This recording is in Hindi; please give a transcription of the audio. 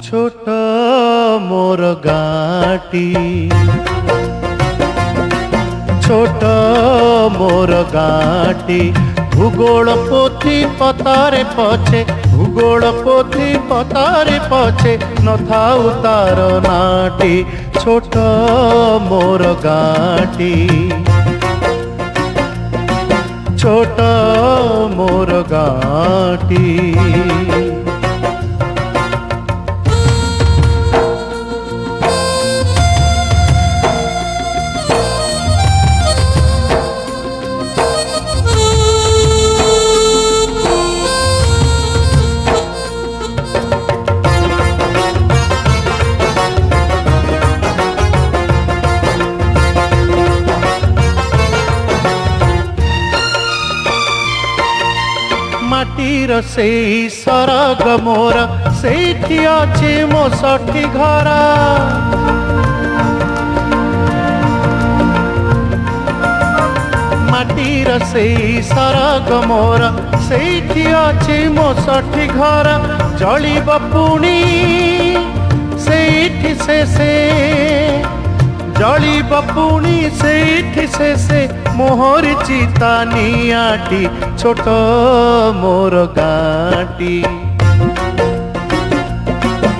छोट मोर गाटी छोट मोर गाटी भूगोल पोथी पतारे पछे भूगोल पोथी पतारे पछे नथाउ तार नाटी छोट मोर गाटी छोट मोर गाटी माटीर से सरग मोर सेठी अच्छे मो सठी घर माटीर से सरग मोर सेठी अच्छे मो सठी घर जलिब पुणी सेठी से जलिब पुणी सेठी से मोहर चिता नियाटी छोट मोर गाटी।